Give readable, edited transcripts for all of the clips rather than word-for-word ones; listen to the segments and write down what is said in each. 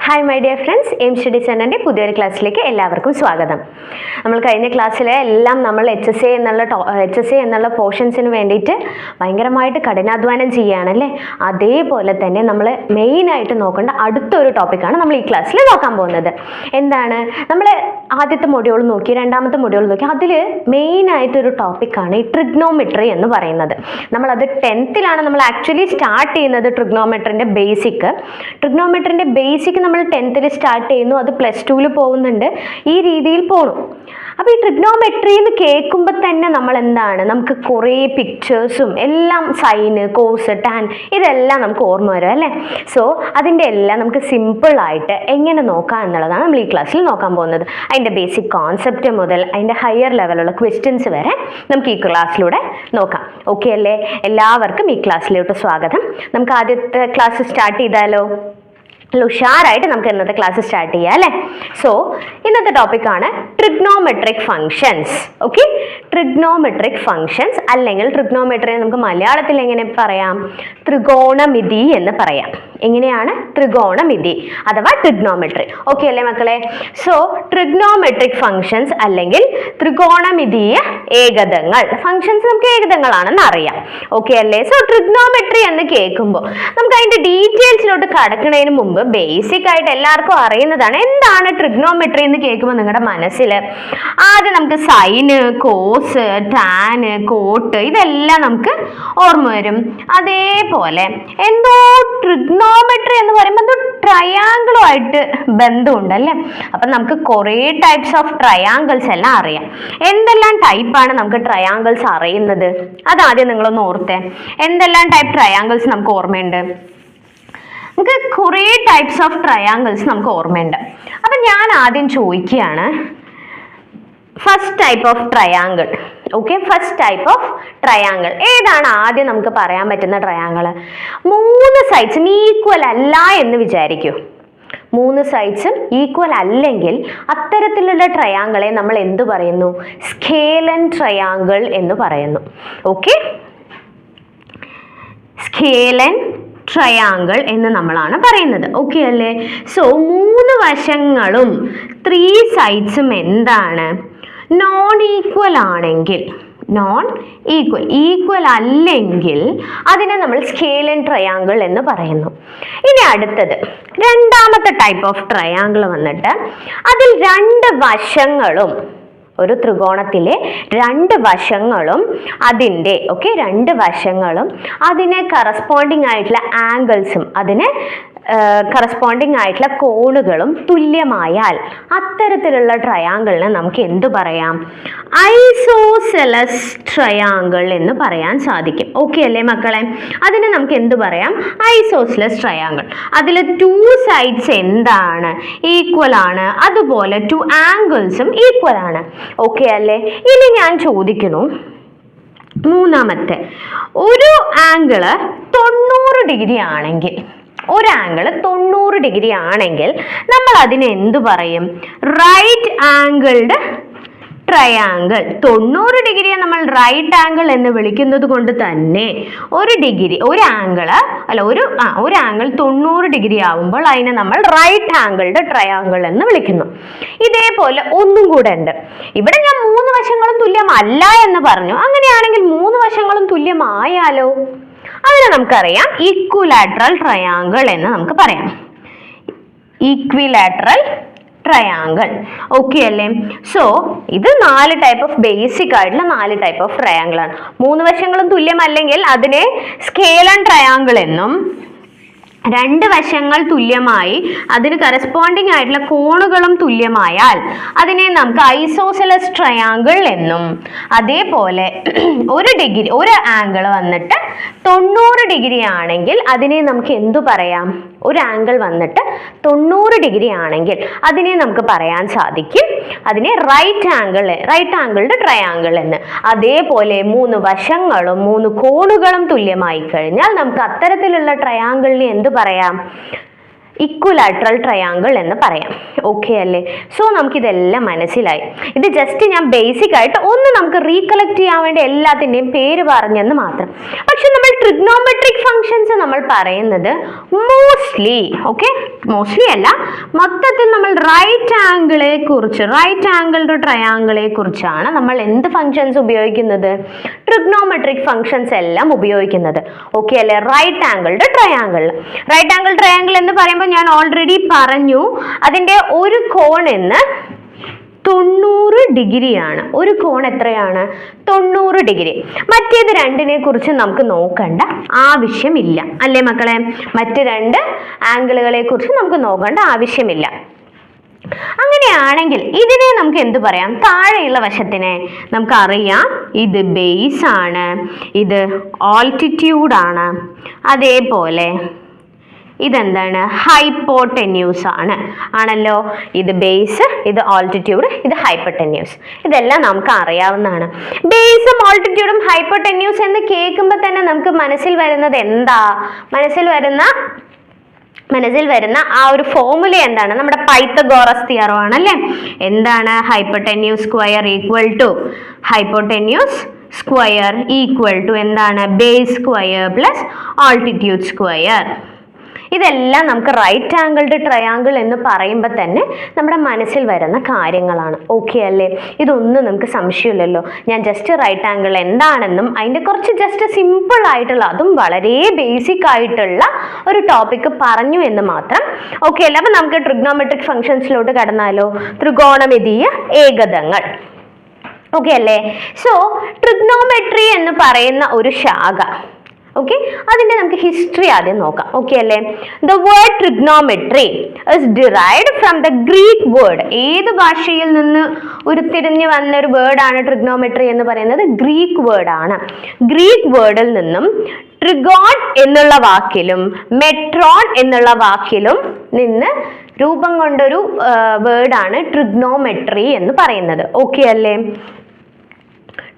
Hi my dear friends, aim study സെന്ററിന്റെ പുതിയൊരു ക്ലാസ്സിലേക്ക് എല്ലാവർക്കും സ്വാഗതം. നമ്മൾ കഴിഞ്ഞ ക്ലാസ്സിലെ എല്ലാം നമ്മൾ HSA എന്നുള്ള പോർഷൻസിന് വേണ്ടിയിട്ട് ഭയങ്കരമായിട്ട് കഠിനാധ്വാനം ചെയ്യുകയാണല്ലേ. അതേപോലെ തന്നെ നമ്മൾ മെയിൻ ആയിട്ട് നോക്കേണ്ട അടുത്തൊരു ടോപ്പിക്കാണ് നമ്മൾ ഈ ക്ലാസ്സിൽ നോക്കാൻ പോകുന്നത്. എന്താണ്? നമ്മൾ ആദ്യത്തെ മൊഡ്യൂൾ നോക്കി, രണ്ടാമത്തെ മൊഡ്യൂൾ നോക്കി, അതിൽ മെയിൻ ആയിട്ടൊരു ടോപ്പിക്കാണ് ഈ ട്രിഗ്നോമെട്രി എന്ന് പറയുന്നത്. നമ്മളത് 10th നമ്മൾ ആക്ച്വലി സ്റ്റാർട്ട് ചെയ്യുന്നത് ട്രിഗ്നോമെട്രിൻ്റെ ബേസിക് നമ്മൾ 10th സ്റ്റാർട്ട് ചെയ്യുന്നു, അത് +2 പോകുന്നുണ്ട്, ഈ രീതിയിൽ പോകണം. അപ്പോൾ ഈ ട്രിഗ്നോമെട്രി എന്ന് കേൾക്കുമ്പോൾ തന്നെ നമ്മൾ എന്താണ്, നമുക്ക് കുറേ പിക്ചേഴ്സും എല്ലാം, സൈന്, കോസ്, ടാൻ, ഇതെല്ലാം നമുക്ക് ഓർമ്മ വരും അല്ലേ. സോ അതിൻ്റെ എല്ലാം നമുക്ക് സിമ്പിളായിട്ട് എങ്ങനെ നോക്കാം എന്നുള്ളതാണ് നമ്മൾ ഈ ക്ലാസ്സിൽ നോക്കാൻ പോകുന്നത്. അതിൻ്റെ ബേസിക് കോൺസെപ്റ്റ് മുതൽ അതിൻ്റെ ഹയർ ലെവലുള്ള ക്വസ്റ്റ്യൻസ് വരെ നമുക്ക് ഈ ക്ലാസ്സിലൂടെ നോക്കാം. ഓക്കെ അല്ലേ? എല്ലാവർക്കും ഈ ക്ലാസ്സിലോട്ട് സ്വാഗതം. നമുക്ക് ആദ്യത്തെ ക്ലാസ് സ്റ്റാർട്ട് ചെയ്താലോ? ഉഷാറായിട്ട് നമുക്ക് ഇന്നത്തെ ക്ലാസ് സ്റ്റാർട്ട് ചെയ്യാം അല്ലേ. സോ ഇന്നത്തെ ടോപ്പിക്കാണ് trigonometric functions. Okay, trigonometric functions അല്ലെങ്കിൽ ട്രിഗ്നോമെട്രി നമുക്ക് മലയാളത്തിൽ എങ്ങനെ പറയാം? ത്രികോണമിതി എന്ന് പറയാം. എങ്ങനെയാണ്? ത്രികോണമിതി അഥവാ ട്രിഗ്നോമെട്രി. ഓക്കെ അല്ലേ മക്കളെ? സോ ട്രിഗ്നോമെട്രിക് ഫങ്ഷൻസ് അല്ലെങ്കിൽ ത്രികോണമിതീയ ഏകതങ്ങൾ. ഫങ്ഷൻസ് നമുക്ക് ഏകതങ്ങളാണെന്ന് അറിയാം. ഓക്കെ അല്ലേ? സോ ട്രിഗ്നോമെട്രി എന്ന് കേൾക്കുമ്പോൾ നമുക്ക് അതിൻ്റെ ഡീറ്റെയിൽസിലോട്ട് കടക്കുന്നതിന് മുമ്പ് ബേസിക് ആയിട്ട് എല്ലാവർക്കും അറിയുന്നതാണ് എന്താണ് ട്രിഗ്നോമെട്രി എന്ന് കേൾക്കുമ്പോൾ നിങ്ങളുടെ മനസ്സിൽ ആദ്യം നമുക്ക് സൈന്, കോസ്, ടാന്, കോട്ട് ഇതെല്ലാം നമുക്ക് ഓർമ്മ വരും. അതേപോലെ എന്തോ ട്രിഗ്നോമെട്രി എന്ന് പറയുമ്പോൾ എന്തോ ട്രയാങ്കിളുമായിട്ട് ബന്ധമുണ്ടല്ലേ. അപ്പം നമുക്ക് കുറേ ടൈപ്സ് ഓഫ് ട്രയാങ്കിൾസ് എല്ലാം അറിയാം. എന്തെല്ലാം ടൈപ്പാണ് നമുക്ക് ട്രയാങ്കിൾസ് അറിയുന്നത്? അതാദ്യം നിങ്ങളൊന്ന് ഓർത്തേ. എന്തെല്ലാം ടൈപ്പ് ട്രയാങ്കിൾസ് നമുക്ക് ഓർമ്മയുണ്ട്? നമുക്ക് കുറേ ടൈപ്സ് ഓഫ് ട്രയാങ്കിൾസ് നമുക്ക് ഓർമ്മയുണ്ട്. അപ്പം ഞാൻ ആദ്യം ചോദിക്കുകയാണ്, first type of triangle. Okay, first type of triangle ഏതാണ്? ആദ്യം നമുക്ക് പറയാൻ പറ്റുന്ന ട്രയാങ്കിൾ 3 സൈഡ്സും ഈക്വൽ അല്ല എന്ന് വിചാരിക്കൂ. 3 സൈഡ്സും ഈക്വൽ അല്ലെങ്കിൽ അത്തരത്തിലുള്ള ട്രയാങ്കിളെ നമ്മൾ എന്ത് പറയുന്നു? സ്കേലൻ ട്രയാങ്കിൾ എന്ന് പറയുന്നു. ഓക്കെ, സ്കേലൻ ട്രയാങ്കിൾ എന്ന് നമ്മളാണ് പറയുന്നത്. ഓക്കെ അല്ലേ? സോ 3 വശങ്ങളും 3 സൈഡ്സും എന്താണ്? നോൺ ഈക്വൽ ആണെങ്കിൽ, ഈക്വൽ അല്ലെങ്കിൽ അതിനെ നമ്മൾ സ്കേലൻ ട്രയാങ്കിൾ എന്ന് പറയുന്നു. ഇനി അടുത്തത് രണ്ടാമത്തെ ടൈപ്പ് ഓഫ് ട്രയാങ്കിൾ വന്നിട്ട് അതിൽ 2 വശങ്ങളും, ഒരു ത്രികോണത്തിലെ 2 വശങ്ങളും അതിൻ്റെ 2 വശങ്ങളും അതിനെ കറസ്പോണ്ടിങ് ആയിട്ടുള്ള ആംഗിൾസും അതിനെ കറസ്പോണ്ടിങ് ആയിട്ടുള്ള കോണുകളും തുല്യമായാൽ അത്തരത്തിലുള്ള ട്രയാങ്കിളിനെ നമുക്ക് എന്തു പറയാം? ഐസോസെലസ് ട്രയാങ്കിൾ എന്ന് പറയാൻ സാധിക്കും. ഓക്കെ അല്ലേ മക്കളെ? അതിനെ നമുക്ക് എന്തു പറയാം? Isosceles triangle. അതിൽ 2 സൈഡ്സ് എന്താണ്? ഈക്വൽ ആണ്. അതുപോലെ 2 ആംഗിൾസും ഈക്വൽ ആണ്. ഓക്കെ അല്ലേ? ഇനി ഞാൻ ചോദിക്കുന്നു, മൂന്നാമത്തെ ഒരു ആംഗിള് 90 ഡിഗ്രി ആണെങ്കിൽ, ഒരു ആംഗിൾ 90 ഡിഗ്രി ആണെങ്കിൽ നമ്മൾ അതിനെ എന്തു പറയും? Right angled triangle. 90 ഡിഗ്രിയെ നമ്മൾ റൈറ്റ് ആംഗിൾ എന്ന് വിളിക്കുന്നത് കൊണ്ട് തന്നെ ഒരു ആംഗിൾ 90 ഡിഗ്രി ആവുമ്പോൾ അതിനെ നമ്മൾ റൈറ്റ് ആംഗിൾഡ് ട്രയാങ്കിൾ എന്ന് വിളിക്കുന്നു. ഇതേപോലെ ഒന്നും കൂടെ ഉണ്ട്. ഇവിടെ ഞാൻ 3 വശങ്ങളും തുല്യമല്ല എന്ന് പറഞ്ഞു. അങ്ങനെയാണെങ്കിൽ 3 വശങ്ങളും തുല്യമായാലോ? അതിനെ നമുക്കറിയാം ഈക്വിലാറ്ററൽ ട്രയാങ്കിൾ എന്ന് നമുക്ക് പറയാം. ഈക്വിലാറ്ററൽ ട്രയാങ്കിൾ. ഓക്കെ അല്ലേ? സോ ഇത് 4 ടൈപ്പ് ഓഫ് ബേസിക് ആയിട്ടുള്ള 4 ടൈപ്പ് ഓഫ് ട്രയാങ്കിൾ ആണ്. 3 വശങ്ങളും തുല്യമല്ലെങ്കിൽ അതിനെ സ്കേലൻ ട്രയാങ്കിൾ എന്നും, 2 വശങ്ങൾ തുല്യമായി അതിന് കറസ്പോണ്ടിങ് ആയിട്ടുള്ള കോണുകളും തുല്യമായാൽ അതിനെ നമുക്ക് ഐസോസെലസ് ട്രയാങ്കിൾ എന്നും, അതേപോലെ ഒരു ആംഗിൾ വന്നിട്ട് 90 ഡിഗ്രി ആണെങ്കിൽ അതിനെ നമുക്ക് എന്തു പറയാം? ഒരു ആംഗിൾ വന്നിട്ട് 90 ഡിഗ്രി ആണെങ്കിൽ അതിനെ നമുക്ക് പറയാൻ സാധിക്കും അതിനെ റൈറ്റ് ആംഗിൾഡ് ട്രയാങ്കിൾ എന്ന്. അതേപോലെ 3 വശങ്ങളും 3 കോണുകളും തുല്യമായി കഴിഞ്ഞാൽ നമുക്ക് അത്തരത്തിലുള്ള ട്രയാങ്കിളിനെ എന്ത് പറയാം? ഇക്വലാറ്ററൽ ട്രയാങ്കിൾ എന്ന് പറയാം. ഓക്കെ അല്ലേ? സോ നമുക്കിതെല്ലാം മനസ്സിലായി. ഇത് ജസ്റ്റ് ഞാൻ ബേസിക് ആയിട്ട് ഒന്ന് നമുക്ക് റീകളക്ട് ചെയ്യാൻ വേണ്ടി എല്ലാത്തിൻ്റെയും പേര് പറഞ്ഞെന്ന് മാത്രം. പക്ഷെ നമ്മൾ ട്രിഗ്നോമെട്രിക് ഫങ്ഷൻസ് നമ്മൾ പറയുന്നത് മോസ്റ്റ്ലി മോസ്റ്റ്ലി അല്ല, മൊത്തത്തിൽ നമ്മൾ റൈറ്റ് ആംഗിൾഡ് ട്രയാങ്കിളെ കുറിച്ചാണ് നമ്മൾ എന്ത് ഫങ്ഷൻസ് ഉപയോഗിക്കുന്നത്? ട്രിഗ്നോമെട്രിക് ഫങ്ഷൻസ് എല്ലാം ഉപയോഗിക്കുന്നത്. ഓക്കെ അല്ലേ? റൈറ്റ് ആംഗിൾഡ് ട്രയാങ്കിൾ എന്ന് പറയുമ്പോൾ ഞാൻ ഓൾറെഡി പറഞ്ഞു, അതിന്റെ ഒരു കോൺ എന്ന് 90 ഡിഗ്രിയാണ്. ഒരു കോൺ എത്രയാണ്? 90 ഡിഗ്രി. മറ്റേത് രണ്ടിനെ കുറിച്ച് നമുക്ക് നോക്കേണ്ട ആവശ്യമില്ല അല്ലേ മക്കളെ? മറ്റ് രണ്ട് ആംഗിളുകളെ കുറിച്ച് നമുക്ക് നോക്കേണ്ട ആവശ്യമില്ല. അങ്ങനെയാണെങ്കിൽ ഇതിനെ നമുക്ക് എന്ത് പറയാം? താഴെയുള്ള വശത്തിനെ നമുക്കറിയാം, ഇത് ബേസ് ആണ്, ഇത് ആൾട്ടിറ്റ്യൂഡ് ആണ്, അതേപോലെ ഇതെന്താണ്? ഹൈപ്പോടെന്യൂസ് ആണല്ലോ. ഇത് ബേസ്, ഇത് ആൾട്ടിറ്റ്യൂഡ്, ഇത് ഹൈപ്പോടെന്യൂസ്. ഇതെല്ലാം നമുക്ക് അറിയാവുന്നതാണ്. ബേസും ആൾട്ടിറ്റ്യൂഡും ഹൈപ്പോടെന്യൂസ് എന്ന് കേൾക്കുമ്പോൾ തന്നെ നമുക്ക് മനസ്സിൽ വരുന്നത് എന്താ? മനസ്സിൽ വരുന്ന ആ ഒരു ഫോർമുല എന്താണ്? നമ്മുടെ പൈത്തഗോറസ് തിയറം ആണല്ലേ. എന്താണ്? Hypotenuse square equal to hypotenuse square equal to എന്താണ്? Base square plus altitude square. ഇതെല്ലാം നമുക്ക് റൈറ്റ് ആംഗിൾഡ് ട്രയാങ്കിൾ എന്ന് പറയുമ്പോൾ തന്നെ നമ്മുടെ മനസ്സിൽ വരുന്ന കാര്യങ്ങളാണ്. ഓക്കെ അല്ലേ? ഇതൊന്നും നമുക്ക് സംശയമില്ലല്ലോ. ഞാൻ ജസ്റ്റ് റൈറ്റ് ആംഗിൾ എന്താണെന്നും അതിൻ്റെ കുറച്ച് ജസ്റ്റ് സിമ്പിൾ ആയിട്ടുള്ള, അതും വളരെ ബേസിക് ആയിട്ടുള്ള ഒരു ടോപ്പിക്ക് പറഞ്ഞു എന്ന് മാത്രം. ഓക്കെ അല്ലേ? അപ്പം നമുക്ക് ട്രിഗ്നോമെട്രിക് ഫങ്ഷൻസിലോട്ട് കടന്നാലോ? ത്രികോണമിതീയ ഏകതങ്ങൾ. ഓക്കെ അല്ലേ? സോ ട്രിഗ്നോമെട്രി എന്ന് പറയുന്ന ഒരു ശാഖ, ഓക്കെ, അതിന്റെ നമുക്ക് ഹിസ്റ്ററി ആദ്യം നോക്കാം. ഓക്കെ അല്ലേ? The word trigonometry is derived from the Greek word. ഏത് ഭാഷയിൽ നിന്ന് ഉരുത്തിരിഞ്ഞു വന്ന ഒരു വേർഡാണ് ട്രിഗ്നോമെട്രി എന്ന് പറയുന്നത്? ഗ്രീക്ക് വേർഡാണ്. ഗ്രീക്ക് വേർഡിൽ നിന്നും ട്രിഗോൺ എന്നുള്ള വാക്കിലും മെട്രോൺ എന്നുള്ള വാക്കിലും നിന്ന് രൂപം കൊണ്ടൊരു വേർഡാണ് ട്രിഗ്നോമെട്രി എന്ന് പറയുന്നത്. ഓക്കെ അല്ലേ?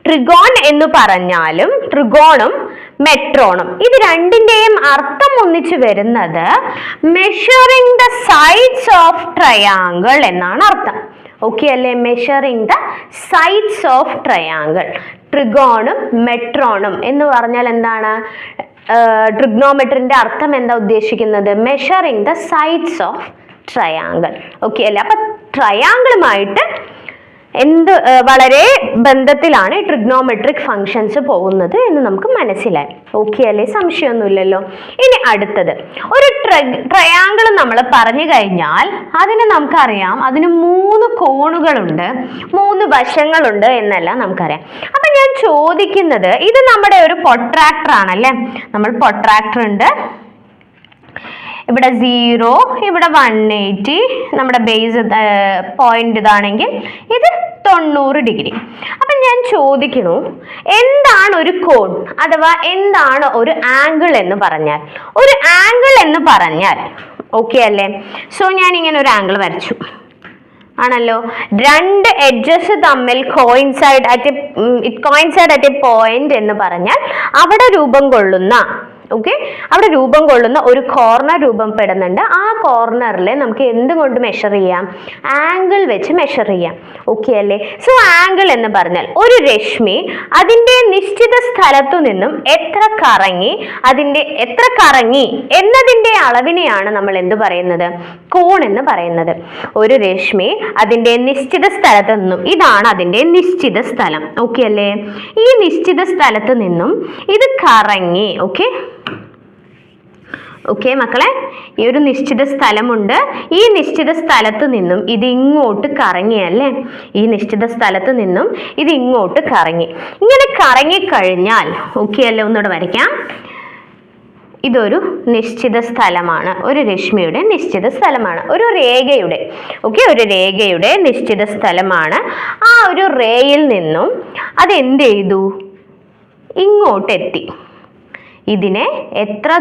ട്രിഗോൺ എന്ന് പറഞ്ഞാലും ട്രിഗോണും മെട്രോണും ഇത് രണ്ടിന്റെയും അർത്ഥം ഒന്നിച്ചു വരുന്നത് measuring the sides of triangle എന്നാണ് അർത്ഥം. ഓക്കെ അല്ലേ? Measuring the sides of triangle. ട്രിഗോണും മെട്രോണും എന്ന് പറഞ്ഞാൽ എന്താണ്? ട്രിഗ്നോമെട്രിന്റെ അർത്ഥം എന്താ ഉദ്ദേശിക്കുന്നത്? Measuring the sides of triangle. Okay അല്ലേ? അപ്പൊ ട്രയാങ്കിളുമായിട്ട് വളരെ ബന്ധത്തിലാണ് ഈ ട്രിഗ്നോമെട്രിക് ഫങ്ഷൻസ് പോകുന്നത് എന്ന് നമുക്ക് മനസ്സിലായി. ഓക്കെ അല്ലേ? സംശയമൊന്നുമില്ലല്ലോ. ഇനി അടുത്തത്, ഒരു ട്രയാങ്കിൾ നമ്മൾ പറഞ്ഞു കഴിഞ്ഞാൽ അതിന് നമുക്കറിയാം, അതിന് 3 കോണുകളുണ്ട്, 3 വശങ്ങളുണ്ട് എന്നെല്ലാം നമുക്കറിയാം. അപ്പൊ ഞാൻ ചോദിക്കുന്നത്, ഇത് നമ്മുടെ ഒരു പ്രൊട്രാക്ടർ ആണല്ലേ. നമ്മൾ പ്രൊട്രാക്ടർ ഉണ്ട്, ഇവിടെ 0, ഇവിടെ 180, നമ്മുടെ ബേസ് പോയിന്റ് ഇതാണെങ്കിൽ ഇത് 90 ഡിഗ്രി. അപ്പൊ ഞാൻ ചോദിക്കണു, എന്താണ് ഒരു കോൺ അഥവാ എന്താണ് ഒരു ആംഗിൾ എന്ന് പറഞ്ഞാൽ? ഒരു ആംഗിൾ എന്ന് പറഞ്ഞാൽ, ഓക്കെ അല്ലേ? സോ ഞാൻ ഇങ്ങനെ ഒരു ആംഗിൾ വരച്ചു ആണല്ലോ. 2 എഡ്ജസ് തമ്മിൽ കോയിൻസൈഡ് അറ്റ് എ പോയിന്റ് എന്ന് പറഞ്ഞാൽ അവിടെ രൂപം കൊള്ളുന്ന ഒരു കോർണർ രൂപപ്പെടുന്നുണ്ട്. ആ കോർണറിൽ നമുക്ക് എന്തുകൊണ്ട് മെഷർ ചെയ്യാം? ആംഗിൾ വെച്ച് മെഷർ ചെയ്യാം. ഓക്കെ അല്ലേ? സോ ആംഗിൾ എന്ന് പറഞ്ഞാൽ ഒരു രശ്മി അതിന്റെ നിശ്ചിത സ്ഥലത്തു നിന്നും എത്ര കറങ്ങി എന്നതിന്റെ അളവിനെയാണ് നമ്മൾ എന്ത് പറയുന്നത്? കോൺ എന്ന് പറയുന്നത്. ഒരു രശ്മി അതിന്റെ നിശ്ചിത സ്ഥലത്തു നിന്നും, ഇതാണ് അതിന്റെ നിശ്ചിത സ്ഥലം. ഓക്കെ അല്ലേ? ഈ നിശ്ചിത സ്ഥലത്ത് നിന്നും ഇത് കറങ്ങി, ഓക്കെ മക്കളെ, ഈ ഒരു നിശ്ചിത സ്ഥലമുണ്ട്. ഈ നിശ്ചിത സ്ഥലത്ത് നിന്നും ഇത് ഇങ്ങോട്ട് കറങ്ങിയല്ലേ? ഈ നിശ്ചിത സ്ഥലത്ത് നിന്നും ഇത് ഇങ്ങോട്ട് കറങ്ങി. ഇങ്ങനെ കറങ്ങിക്കഴിഞ്ഞാൽ, ഓക്കെ അല്ലേ? ഒന്നുകൂടെ വരയ്ക്കാം. ഇതൊരു നിശ്ചിത സ്ഥലമാണ്, ഒരു രശ്മിയുടെ നിശ്ചിത സ്ഥലമാണ്, ഒരു രേഖയുടെ നിശ്ചിത സ്ഥലമാണ്. ആ ഒരു റേയിൽ നിന്നും അതെന്ത് ചെയ്തു? ഇങ്ങോട്ടെത്തി. ഇതിനെ എത്ര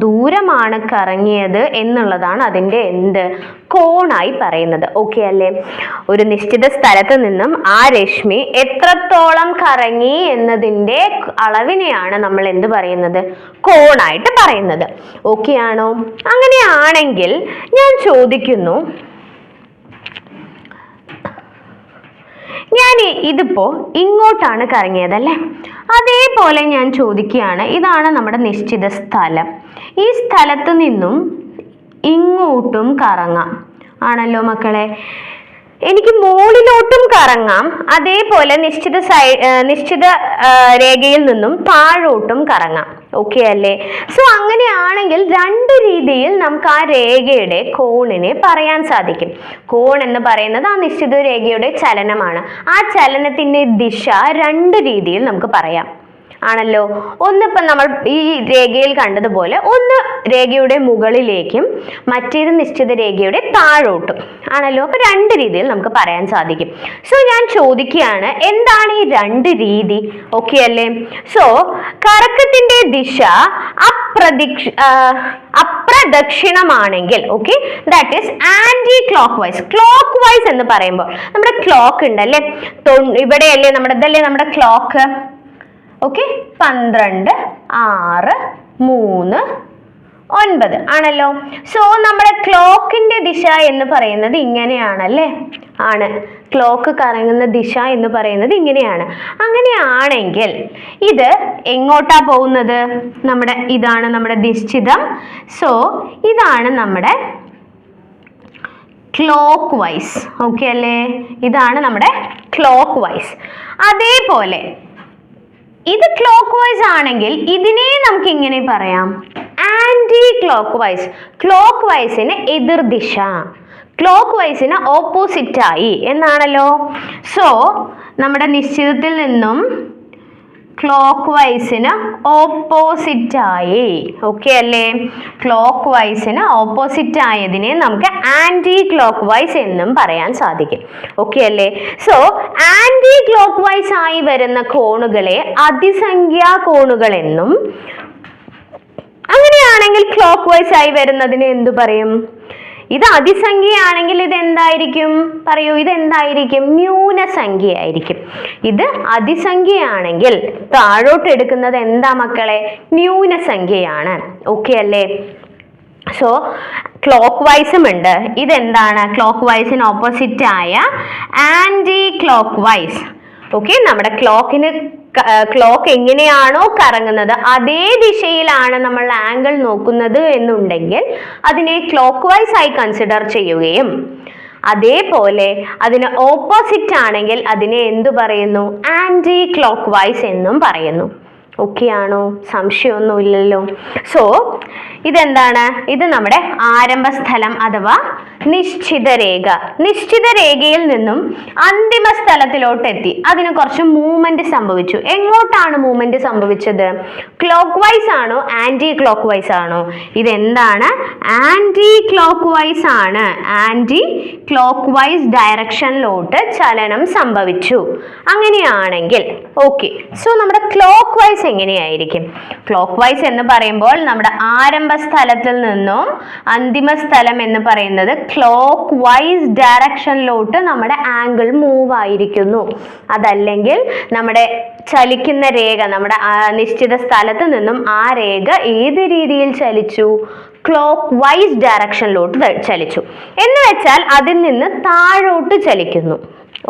ദൂരമാണ് കറങ്ങിയത് എന്നുള്ളതാണ് അതിൻ്റെ കോണായി പറയുന്നത്. ഓക്കെ അല്ലേ? ഒരു നിശ്ചിത സ്ഥലത്ത് നിന്നും ആ രശ്മി എത്രത്തോളം കറങ്ങി എന്നതിൻ്റെ അളവിനെയാണ് നമ്മൾ എന്ത് പറയുന്നത്? കോണായിട്ട് പറയുന്നത്. ഓക്കെ ആണോ? അങ്ങനെയാണെങ്കിൽ ഞാൻ ചോദിക്കുന്നു, ഞാൻ ഇതിപ്പോ ഇങ്ങോട്ടാണ് കറങ്ങിയതല്ലേ, അതേപോലെ ഞാൻ ചോദിക്കുകയാണ്, ഇതാണ് നമ്മുടെ നിശ്ചിത സ്ഥലം, ഈ സ്ഥലത്ത് നിന്നും ഇങ്ങോട്ടും കറങ്ങാം ആണല്ലോ മക്കളെ. എനിക്ക് മുകളിലോട്ടും കറങ്ങാം, അതേപോലെ നിശ്ചിത രേഖയിൽ നിന്നും താഴോട്ടും കറങ്ങാം. ഓക്കെ അല്ലേ? സോ അങ്ങനെയാണെങ്കിൽ രണ്ട് രീതിയിൽ നമുക്ക് ആ രേഖയുടെ കോണിനെ പറയാൻ സാധിക്കും. കോൺ എന്ന് പറയുന്നത് ആ നിശ്ചിത രേഖയുടെ ചലനമാണ്. ആ ചലനത്തിന്റെ ദിശ രണ്ട് രീതിയിൽ നമുക്ക് പറയാം ആണല്ലോ. ഒന്നിപ്പം നമ്മൾ ഈ രേഖയിൽ കണ്ടതുപോലെ ഒന്ന് രേഖയുടെ മുകളിലേക്കും മറ്റേത് നിശ്ചിത രേഖയുടെ താഴോട്ടും ആണല്ലോ. അപ്പൊ രണ്ട് രീതിയിൽ നമുക്ക് പറയാൻ സാധിക്കും. സോ ഞാൻ ചോദിക്കുകയാണ്, എന്താണ് ഈ രണ്ട് രീതി? ഓക്കെ അല്ലേ? സോ കറക്കത്തിന്റെ ദിശ അപ്രദക്ഷിണമാണെങ്കിൽ, okay, that is anticlockwise. Clockwise എന്ന് പറയുമ്പോൾ നമ്മുടെ ക്ലോക്ക് ഉണ്ടല്ലേ, ഇവിടെയല്ലേ നമ്മുടെ ക്ലോക്ക്. ഓക്കെ, 12, 6, 3, 9 ആണല്ലോ. സോ നമ്മുടെ ക്ലോക്കിന്റെ ദിശ എന്ന് പറയുന്നത് ഇങ്ങനെയാണല്ലേ, ആണ്. ക്ലോക്ക് കറങ്ങുന്ന ദിശ എന്ന് പറയുന്നത് ഇങ്ങനെയാണ്. അങ്ങനെയാണെങ്കിൽ ഇത് എങ്ങോട്ടാ പോകുന്നത്? ഇതാണ് നമ്മുടെ നിശ്ചിതം. സോ ഇതാണ് നമ്മുടെ ക്ലോക്ക് വൈസ്. ഓക്കെ അല്ലേ? ഇതാണ് നമ്മുടെ ക്ലോക്ക് വൈസ്. അതേപോലെ ഇത് ക്ലോക്ക് വൈസ് ആണെങ്കിൽ ഇതിനെ നമുക്ക് ഇങ്ങനെ പറയാം, anti clock vice. Clock വൈസിന് എതിർദിശ, clock വൈസിന് ഓപ്പോസിറ്റായി എന്നാണല്ലോ. സോ നമ്മുടെ നിശ്ചിതത്തിൽ നിന്നും ക്ലോക്ക് വൈസിന് ഓപ്പോസിറ്റായി. ഓക്കെ അല്ലേ? ക്ലോക്ക് വൈസിന് ഓപ്പോസിറ്റ് ആയതിനെ നമുക്ക് ആന്റി ക്ലോക്ക് വൈസ് എന്നും പറയാൻ സാധിക്കും. ഓക്കെ അല്ലേ? സോ ആന്റി ക്ലോക്ക് വൈസ് ആയി വരുന്ന കോണുകളെ അതിസംഖ്യാ കോണുകൾ എന്നും, അങ്ങനെയാണെങ്കിൽ ക്ലോക്ക് വൈസ് ആയി വരുന്നതിന് എന്തു പറയും? ഇത് അതിസംഖ്യയാണെങ്കിൽ ഇത് എന്തായിരിക്കും? പറയൂ, ഇത് എന്തായിരിക്കും? ന്യൂനസംഖ്യയായിരിക്കും. ഇത് അതിസംഖ്യയാണെങ്കിൽ താഴോട്ട് എടുക്കുന്നത് എന്താ മക്കളെ? ന്യൂനസംഖ്യയാണ്. ഓക്കെ അല്ലേ? സോ ക്ലോക്ക് വൈസും ഉണ്ട്. ഇതെന്താണ്? ക്ലോക്ക് വൈസിന് ഓപ്പോസിറ്റ് ആയ ആന്റി ക്ലോക്ക് വൈസ്. ഓക്കെ, നമ്മുടെ ക്ലോക്ക് എങ്ങനെയാണോ കറങ്ങുന്നത് അതേ ദിശയിലാണ് നമ്മൾ ആംഗിൾ നോക്കുന്നത് എന്നുണ്ടെങ്കിൽ അതിനെ ക്ലോക്ക് വൈസ് ആയി കൺസിഡർ ചെയ്യുകയും, അതേപോലെ അതിന് ഓപ്പോസിറ്റ് ആണെങ്കിൽ അതിനെ എന്തു പറയുന്നു? ആന്റി ക്ലോക്ക് വൈസ് എന്നും പറയുന്നു. ഓക്കെ ആണോ? സംശയമൊന്നുമില്ലല്ലോ. സോ ഇതെന്താണ്? ഇത് നമ്മുടെ ആരംഭ സ്ഥലം അഥവാ നിശ്ചിത രേഖ. നിശ്ചിത രേഖയിൽ നിന്നും അന്തിമ സ്ഥലത്തിലോട്ട് എത്തി, അതിന് കുറച്ച് മൂവ്മെന്റ് സംഭവിച്ചു. എങ്ങോട്ടാണ് മൂവ്മെന്റ് സംഭവിച്ചത്? ക്ലോക്ക് വൈസ് ആണോ ആന്റി ക്ലോക്ക് വൈസ് ആണോ? ഇതെന്താണ്? ആന്റി ക്ലോക്ക് വൈസ് ആണ്. ആന്റി ക്ലോക്ക് വൈസ് ഡയറക്ഷനിലോട്ട് ചലനം സംഭവിച്ചു. അങ്ങനെയാണെങ്കിൽ ഓക്കെ, സോ നമ്മുടെ ക്ലോക്ക് വൈസ് എങ്ങനെയായിരിക്കും? ക്ലോക്ക് വൈസ് എന്ന് പറയുമ്പോൾ നമ്മുടെ ആരംഭ സ്ഥലത്തിൽ നിന്നും അന്തിമ സ്ഥലം എന്ന് പറയുന്നത് ക്ലോക്ക് വൈസ് ഡയറക്ഷനിലോട്ട് നമ്മുടെ ആംഗിൾ മൂവ് ആയിരിക്കുന്നു. അതല്ലെങ്കിൽ നമ്മുടെ ചലിക്കുന്ന രേഖ, നമ്മുടെ നിശ്ചിത സ്ഥലത്ത് നിന്നും ആ രേഖ ഏത് രീതിയിൽ ചലിച്ചു? ക്ലോക്ക് വൈസ് ഡയറക്ഷനിലോട്ട് ചലിച്ചു എന്ന് വെച്ചാൽ അതിൽ നിന്ന് താഴോട്ട് ചലിക്കുന്നു.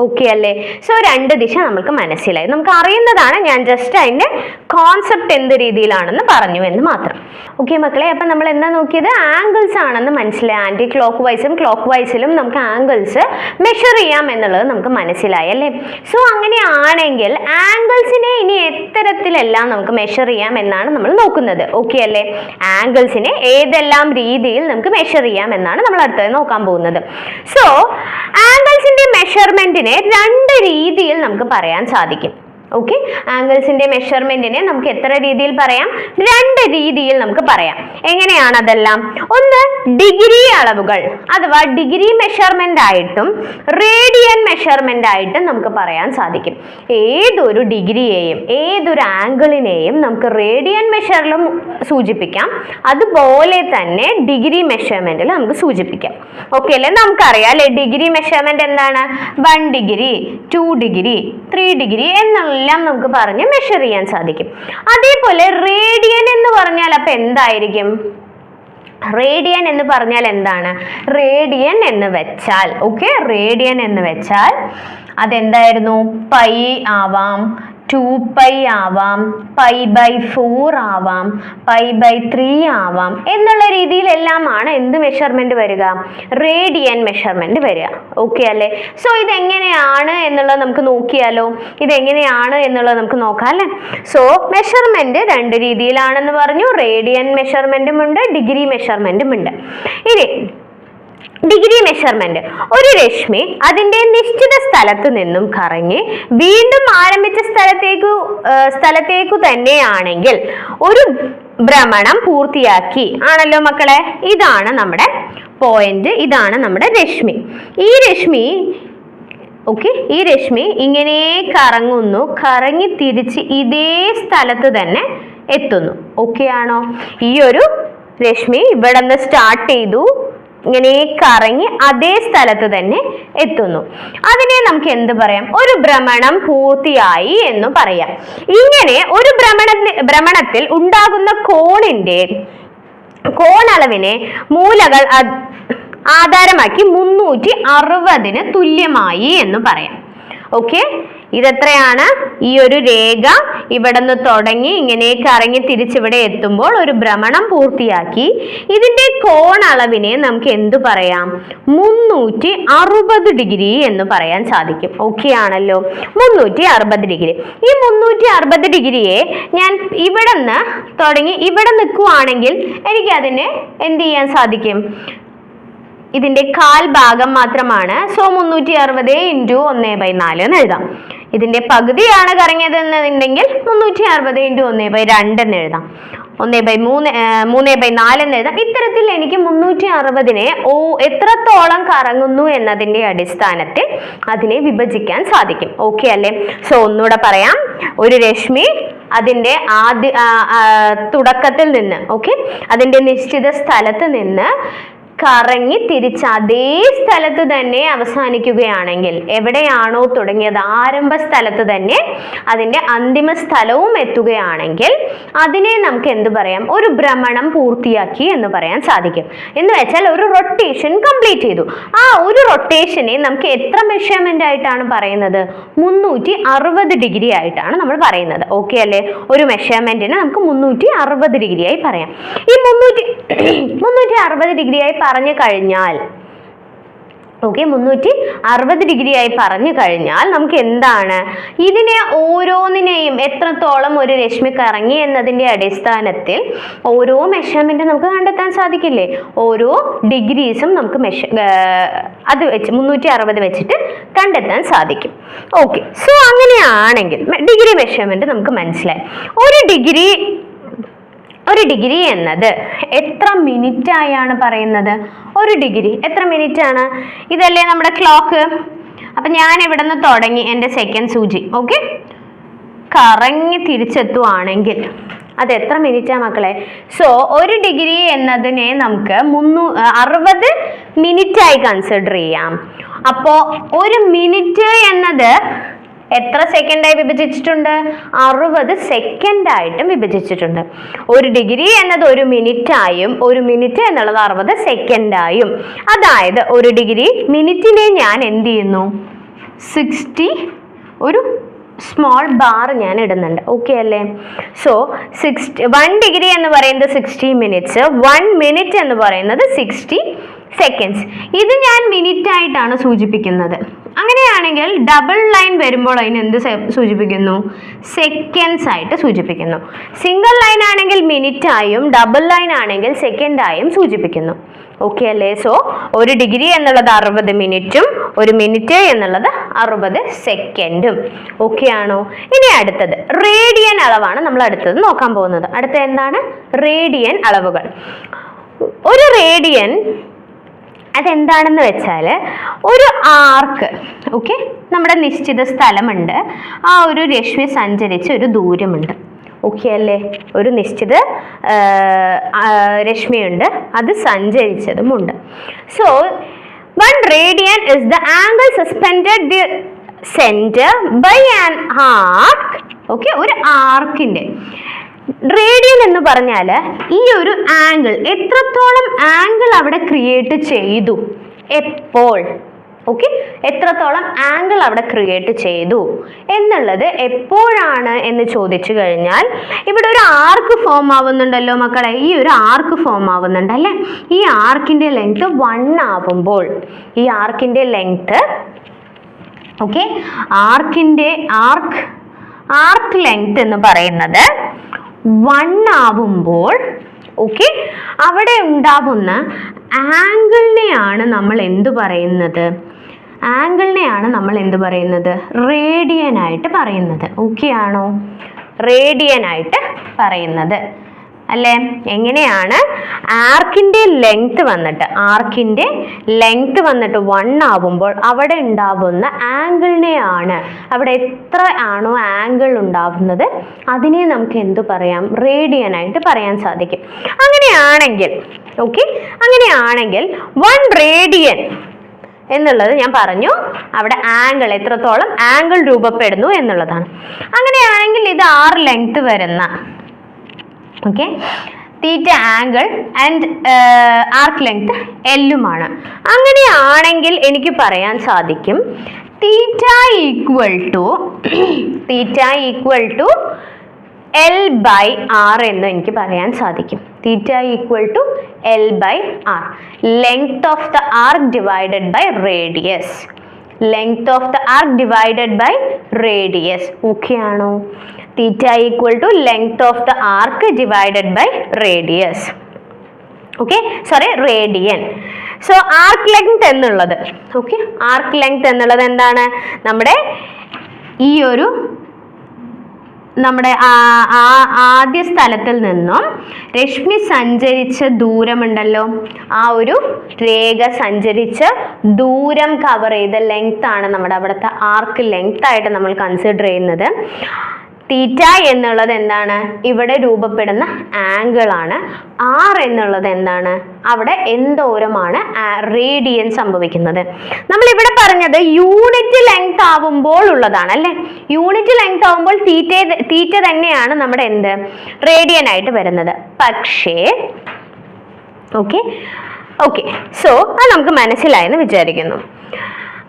ഓക്കെ അല്ലേ? സോ രണ്ട് ദിശ നമുക്ക് മനസ്സിലായി, നമുക്ക് അറിയുന്നതാണ്. ഞാൻ ജസ്റ്റ് അതിന്റെ കോൺസെപ്റ്റ് എന്ത് രീതിയിലാണെന്ന് പറഞ്ഞു എന്ന് മാത്രം. ഓക്കെ മക്കളെ, അപ്പൊ നമ്മൾ എന്താ നോക്കിയത്? ആംഗിൾസ് ആണെന്ന് മനസ്സിലായി. ആന്റി ക്ലോക്ക് വൈസും ക്ലോക്ക് വൈസിലും നമുക്ക് ആംഗിൾസ് മെഷർ ചെയ്യാം എന്നുള്ളത് നമുക്ക് മനസ്സിലായി അല്ലേ? സോ അങ്ങനെയാണെങ്കിൽ ആംഗിൾസിനെ ഇനി എത്തരത്തിലെല്ലാം നമുക്ക് മെഷർ ചെയ്യാം എന്നാണ് നമ്മൾ നോക്കുന്നത്. ഓക്കെ അല്ലേ? ആംഗിൾസിനെ ഏതെല്ലാം രീതിയിൽ നമുക്ക് മെഷർ ചെയ്യാം എന്നാണ് നമ്മൾ അടുത്തത് നോക്കാൻ പോകുന്നത്. സോ ആംഗിൾസിന്റെ മെഷർമെന്റിനെ രണ്ട് രീതിയിൽ നമുക്ക് പറയാൻ സാധിക്കും. ഓക്കെ, ആംഗിൾസിന്റെ മെഷർമെന്റിനെ നമുക്ക് എത്ര രീതിയിൽ പറയാം? രണ്ട് രീതിയിൽ നമുക്ക് പറയാം. എങ്ങനെയാണ് അതെല്ലാം? ഒന്ന് ഡിഗ്രി അളവുകൾ അഥവാ ഡിഗ്രി മെഷർമെന്റ് ആയിട്ടും റേഡിയൻ മെഷർമെന്റ് ആയിട്ടും നമുക്ക് പറയാൻ സാധിക്കും. ഏതൊരു ഡിഗ്രിയെയും ഏതൊരു ആംഗിളിനെയും നമുക്ക് റേഡിയൻ മെഷറിലും സൂചിപ്പിക്കാം, അതുപോലെ തന്നെ ഡിഗ്രി മെഷർമെന്റിൽ നമുക്ക് സൂചിപ്പിക്കാം. ഓക്കെ അല്ലേ? നമുക്കറിയാം അല്ലെ ഡിഗ്രി മെഷർമെന്റ് എന്താണ്? 1 ഡിഗ്രി, 2 ഡിഗ്രി, 3 ഡിഗ്രി എന്നുള്ള നമുക്ക് പറഞ്ഞ് മെഷർ ചെയ്യാൻ സാധിക്കും. അതേപോലെ റേഡിയൻ എന്ന് പറഞ്ഞാൽ അപ്പൊ എന്തായിരിക്കും? റേഡിയൻ എന്ന് പറഞ്ഞാൽ എന്താണ്? റേഡിയൻ എന്ന് വെച്ചാൽ, ഓക്കെ, റേഡിയൻ എന്ന് വെച്ചാൽ അതെന്തായിരുന്നു? പൈ ആവാം, 2π ആവാം, π/4 ആവാം, π/3 ആവാം എന്നുള്ള രീതിയിലെല്ലാമാണ് എന്ത് മെഷർമെന്റ് വരിക? റേഡിയൻ മെഷർമെന്റ് വരിക. ഓക്കെ അല്ലേ? സോ ഇതെങ്ങനെയാണ് എന്നുള്ളത് നമുക്ക് നോക്കിയാലോ? ഇതെങ്ങനെയാണ് എന്നുള്ളത് നമുക്ക് നോക്കാം അല്ലേ? സോ മെഷർമെന്റ് രണ്ട് രീതിയിലാണെന്ന് പറഞ്ഞു. റേഡിയൻ മെഷർമെന്റും ഉണ്ട്, ഡിഗ്രി മെഷർമെന്റും ഉണ്ട്. ഇനി ഡിഗ്രി മെഷർമെന്റ്, ഒരു രശ്മി അതിന്റെ നിശ്ചിത സ്ഥലത്ത് നിന്നും കറങ്ങി വീണ്ടും ആരംഭിച്ച സ്ഥലത്തേക്കു തന്നെയാണെങ്കിൽ ഒരു ഭ്രമണം പൂർത്തിയാക്കി ആണല്ലോ മക്കളെ. ഇതാണ് നമ്മുടെ പോയിന്റ്, ഇതാണ് നമ്മുടെ രശ്മി. ഈ രശ്മി ഇങ്ങനെ കറങ്ങുന്നു, കറങ്ങി തിരിച്ച് ഇതേ സ്ഥലത്ത് തന്നെ എത്തുന്നു. ഓക്കെ ആണോ? ഈ ഒരു രശ്മി ഇവിടെ നിന്ന് സ്റ്റാർട്ട് ചെയ്തു, ഇങ്ങനെ കറങ്ങി അതേ സ്ഥലത്ത് തന്നെ എത്തുന്നു. അതിനെ നമുക്ക് എന്ത് പറയാം? ഒരു ഭ്രമണം പൂർത്തിയായി എന്ന് പറയാം. ഇങ്ങനെ ഒരു ഭ്രമണത്തിൽ ഉണ്ടാകുന്ന കോണളവിനെ മൂലകൾ ആധാരമാക്കി 360 തുല്യമായി എന്ന് പറയാം. ഓക്കെ, ഇതെത്രയാണ്? ഈ ഒരു രേഖ ഇവിടെ നിന്ന് തുടങ്ങി ഇങ്ങനെ കറങ്ങി തിരിച്ചിവിടെ എത്തുമ്പോൾ ഒരു ഭ്രമണം പൂർത്തിയാക്കി ഇതിന്റെ കോണളവിനെ നമുക്ക് എന്തു പറയാം? 360 ഡിഗ്രി എന്ന് പറയാൻ സാധിക്കും. ഓക്കെ ആണല്ലോ? 360 ഡിഗ്രി. ഈ 360 ഡിഗ്രിയെ ഞാൻ ഇവിടെ നിന്ന് തുടങ്ങി ഇവിടെ നിൽക്കുവാണെങ്കിൽ എനിക്ക് അതിനെ എന്ത് ചെയ്യാൻ സാധിക്കും? ഇതിന്റെ കാൽ ഭാഗം മാത്രമാണ്. സോ 360 × 1/4 എന്ന് എഴുതാം. ഇതിന്റെ പകുതിയാണ് കറങ്ങിയത് എന്നുണ്ടെങ്കിൽ 360 × 1/2 എന്ന് എഴുതാം. 3/4 എന്ന് എഴുതാം. ഇത്തരത്തിൽ എനിക്ക് 360നെ എത്രത്തോളം കറങ്ങുന്നു എന്നതിന്റെ അടിസ്ഥാനത്തിൽ അതിനെ വിഭജിക്കാൻ സാധിക്കും. ഓക്കെ അല്ലേ? സോ ഒന്നുകൂടെ പറയാം. ഒരു രശ്മി അതിന്റെ തുടക്കത്തിൽ നിന്ന്, ഓക്കെ, അതിന്റെ നിശ്ചിത സ്ഥലത്ത് നിന്ന് കറങ്ങി തിരിച്ച് അതേ സ്ഥലത്ത് തന്നെ അവസാനിക്കുകയാണെങ്കിൽ, എവിടെയാണോ തുടങ്ങിയത് ആരംഭ സ്ഥലത്ത് തന്നെ അതിന്റെ അന്തിമ സ്ഥലവും എത്തുകയാണെങ്കിൽ അതിനെ നമുക്ക് എന്ത് പറയാം? ഒരു ഭ്രമണം പൂർത്തിയാക്കി എന്ന് പറയാൻ സാധിക്കും. എന്ന് വെച്ചാൽ ഒരു റൊട്ടേഷൻ കംപ്ലീറ്റ് ചെയ്തു. ആ ഒരു റൊട്ടേഷനെ നമുക്ക് എത്ര മെഷർമെന്റ് ആയിട്ടാണ് പറയുന്നത്? 360 ഡിഗ്രി ആയിട്ടാണ് നമ്മൾ പറയുന്നത്. ഓക്കെ അല്ലേ? ഒരു മെഷർമെന്റിന് നമുക്ക് 360 ഡിഗ്രിയായി പറയാം. ഈ 360 ഡിഗ്രിയായി പറഞ്ഞു കഴിഞ്ഞാൽ, ഓക്കെ, 360 ഡിഗ്രിയായി പറഞ്ഞു കഴിഞ്ഞാൽ നമുക്ക് എന്താണ്? ഇതിനെ ഓരോന്നിനെയും എത്രത്തോളം ഒരു രശ്മി കറങ്ങി എന്നതിന്റെ അടിസ്ഥാനത്തിൽ ഓരോ മെഷർമെന്റ് നമുക്ക് കണ്ടെത്താൻ സാധിക്കില്ലേ? ഓരോ ഡിഗ്രീസും നമുക്ക് അത് വെച്ച് 360 വെച്ചിട്ട് കണ്ടെത്താൻ സാധിക്കും. ഓക്കെ, സോ അങ്ങനെയാണെങ്കിൽ ഡിഗ്രി മെഷർമെന്റ് നമുക്ക് മനസ്സിലായി. ഒരു ഡിഗ്രി എന്നത് എത്ര മിനിറ്റ് ആയാണ് പറയുന്നത്? ഒരു ഡിഗ്രി എത്ര മിനിറ്റ് ആണ്? ഇതല്ലേ നമ്മുടെ ക്ലോക്ക്. അപ്പൊ ഞാൻ ഇവിടെ നിന്ന് തുടങ്ങി എൻ്റെ സെക്കൻഡ് സൂചി, ഓക്കെ, കറങ്ങി തിരിച്ചെത്തുവാണെങ്കിൽ അത് എത്ര മിനിറ്റാ മക്കളെ? സോ ഒരു ഡിഗ്രി എന്നതിനെ നമുക്ക് 60 മിനിറ്റായി കൺസിഡർ ചെയ്യാം. അപ്പോൾ ഒരു മിനിറ്റ് എന്നത് എത്ര സെക്കൻഡായി വിഭജിച്ചിട്ടുണ്ട്? 60 സെക്കൻഡായിട്ടും വിഭജിച്ചിട്ടുണ്ട്. ഒരു ഡിഗ്രി എന്നത് ഒരു മിനിറ്റായും ഒരു മിനിറ്റ് എന്നുള്ളത് 60 സെക്കൻഡായും. അതായത് ഒരു ഡിഗ്രി മിനിറ്റിനെ ഞാൻ എന്ത് ചെയ്യുന്നു? 60 ഒരു സ്മോൾ ബാർ ഞാൻ ഇടുന്നുണ്ട്. ഓക്കെ അല്ലേ? സോ 1 ഡിഗ്രി എന്ന് പറയുന്നത് 60 മിനിറ്റ്സ്, 1 മിനിറ്റ് എന്ന് പറയുന്നത് 60 സെക്കൻഡ്സ്. ഇത് ഞാൻ മിനിറ്റ് ആയിട്ടാണ് സൂചിപ്പിക്കുന്നത്. അങ്ങനെയാണെങ്കിൽ ഡബിൾ ലൈൻ വരുമ്പോൾ അതിന് എന്ത് സൂചിപ്പിക്കുന്നു? സെക്കൻഡ്സ് ആയിട്ട് സൂചിപ്പിക്കുന്നു. സിംഗിൾ ലൈൻ ആണെങ്കിൽ മിനിറ്റ് ആയും ഡബിൾ ലൈൻ ആണെങ്കിൽ സെക്കൻഡായും സൂചിപ്പിക്കുന്നു. ഓക്കെ അല്ലേ? സോ ഒരു ഡിഗ്രി എന്നുള്ളത് 60 മിനിറ്റും ഒരു മിനിറ്റ് എന്നുള്ളത് 60 സെക്കൻഡും. ഓക്കെ ആണോ? ഇനി അടുത്തത് റേഡിയൻ അളവാണ് നമ്മൾ അടുത്തത് നോക്കാൻ പോകുന്നത്. അടുത്ത എന്താണ്? റേഡിയൻ അളവുകൾ. ഒരു റേഡിയൻ അതെന്താണെന്ന് വെച്ചാൽ ഒരു ആർക്ക്, ഓക്കെ, നമ്മുടെ നിശ്ചിത സ്ഥലമുണ്ട്, ആ ഒരു രശ്മി സഞ്ചരിച്ച ഒരു ദൂരമുണ്ട്. ഓക്കെ അല്ലേ? ഒരു നിശ്ചിത രശ്മിയുണ്ട്, അത് സഞ്ചരിച്ചതുമുണ്ട്. So 1 radian is the angle suspended the center by an arc. Okay, ഒരു ആർക്കിന്റെ റേഡിയൻ എന്ന് പറഞ്ഞാൽ ഈ ഒരു ആംഗിൾ, എത്രത്തോളം ആംഗിൾ അവിടെ ക്രിയേറ്റ് ചെയ്തു, എപ്പോൾ, ഓക്കെ, എത്രത്തോളം ആംഗിൾ അവിടെ ക്രിയേറ്റ് ചെയ്തു എന്നുള്ളത് എപ്പോഴാണ് എന്ന് ചോദിച്ചു കഴിഞ്ഞാൽ, ഇവിടെ ഒരു ആർക്ക് ഫോം ആവുന്നുണ്ടല്ലോ മക്കളെ, ഈ ഒരു ആർക്ക് ഫോം ആവുന്നുണ്ട് അല്ലേ, ഈ ആർക്കിന്റെ ലെങ്ത് 1 ആവുമ്പോൾ, ഈ ആർക്കിന്റെ ലെങ്ത് ഓക്കെ, ആർക്ക് ലെങ്ത് എന്ന് പറയുന്നത് 1 ആവുമ്പോൾ ഓക്കെ, അവിടെ ഉണ്ടാവുന്ന ആംഗിളിനെയാണ് നമ്മൾ എന്ത് പറയുന്നത്, റേഡിയൻ ആയിട്ട് പറയുന്നത്. ഓക്കെ ആണോ, റേഡിയൻ ആയിട്ട് പറയുന്നത് അല്ലേ. എങ്ങനെയാണ്, ആർക്കിന്റെ ലെങ്ത് വന്നിട്ട് 1 ആവുമ്പോൾ അവിടെ ഉണ്ടാവുന്ന ആംഗിളിനെയാണ്, അവിടെ എത്ര ആണോ ആംഗിൾ ഉണ്ടാവുന്നത് അതിനെ നമുക്ക് എന്ത് പറയാം, റേഡിയൻ ആയിട്ട് പറയാൻ സാധിക്കും. അങ്ങനെയാണെങ്കിൽ ഓക്കെ, 1 റേഡിയൻ എന്നുള്ളത് ഞാൻ പറഞ്ഞു, അവിടെ ആംഗിൾ എത്രത്തോളം ആംഗിൾ രൂപപ്പെടുന്നു എന്നുള്ളതാണ്. അങ്ങനെയാണെങ്കിൽ ഇത് r ലെങ്ത് വരുന്ന okay, theta angle and arc length എല്ലുമാണ്. അങ്ങനെയാണെങ്കിൽ എനിക്ക് പറയാൻ സാധിക്കും തീറ്റ ഈക്വൽ ടു L/R എന്ന് എനിക്ക് പറയാൻ സാധിക്കും. Theta equal to L/R, length of the arc divided by radius. Okay ആണോ, theta equal to length of the arc divided by radius. Okay, sorry, radian. So arc length എന്നുള്ളത് okay, arc length എന്നുള്ളത് എന്താണ്, നമ്മുടെ ഈ ഒരു ആദ്യ സ്ഥലത്തിൽ നിന്നും രശ്മി സഞ്ചരിച്ച ദൂരമുണ്ടല്ലോ, ആ ഒരു രേഖ സഞ്ചരിച്ച ദൂരം കവർ ചെയ്ത ലെങ്ത് ആണ് നമ്മുടെ അവിടുത്തെ ആർക്ക് ലെങ്ത് ആയിട്ട് നമ്മൾ കൺസിഡർ ചെയ്യുന്നത്. തീറ്റ എന്നുള്ളത് എന്താണ്, ഇവിടെ രൂപപ്പെടുന്ന ആംഗിൾ ആണ്. ആർ എന്നുള്ളത് എന്താണ്, അവിടെ എന്തോരമാണ് റേഡിയൻ സംഭവിക്കുന്നത്. നമ്മൾ ഇവിടെ പറഞ്ഞത് യൂണിറ്റ് ലെങ്ത് ആവുമ്പോൾ ഉള്ളതാണ് അല്ലെ, യൂണിറ്റ് ലെങ്ത് ആവുമ്പോൾ തീറ്റ തന്നെയാണ് നമ്മുടെ എന്ത് റേഡിയൻ ആയിട്ട് വരുന്നത്. പക്ഷേ ഓക്കെ, സോ അത് നമുക്ക് മനസ്സിലായെന്ന് വിചാരിക്കുന്നു.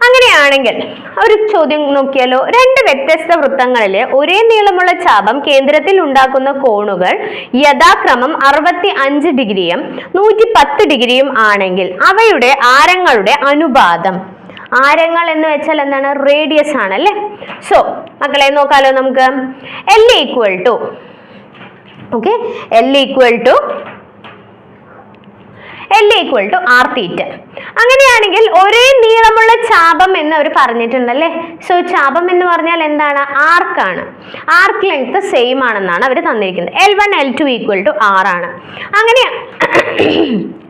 അങ്ങനെയാണെങ്കിൽ ഒരു ചോദ്യം നോക്കിയാലോ, 2 വ്യത്യസ്ത വൃത്തങ്ങളിലെ ഒരേ നീളമുള്ള ചാപം കേന്ദ്രത്തിൽ ഉണ്ടാക്കുന്ന കോണുകൾ യഥാക്രമം 65 ഡിഗ്രിയും 110 ഡിഗ്രിയും ആണെങ്കിൽ അവയുടെ ആരങ്ങളുടെ അനുപാതം, ആരങ്ങൾ എന്ന് വെച്ചാൽ എന്താണ്, റേഡിയസ് ആണ് അല്ലേ. സോ മക്കളെ നോക്കാലോ നമുക്ക്, L ഈക്വൽ ടു r തീറ്റ. അങ്ങനെയാണെങ്കിൽ ഒരേ നീളമുള്ള ചാപം എന്ന് അവർ പറഞ്ഞിട്ടുണ്ടല്ലേ. സോ ചാപം എന്ന് പറഞ്ഞാൽ എന്താണ്, ആർക്കാണ്, ആർക്ക് ലെങ്ത് സെയിം ആണെന്നാണ് അവർ തന്നിരിക്കുന്നത്. L1 L2 equal to R ആണ്.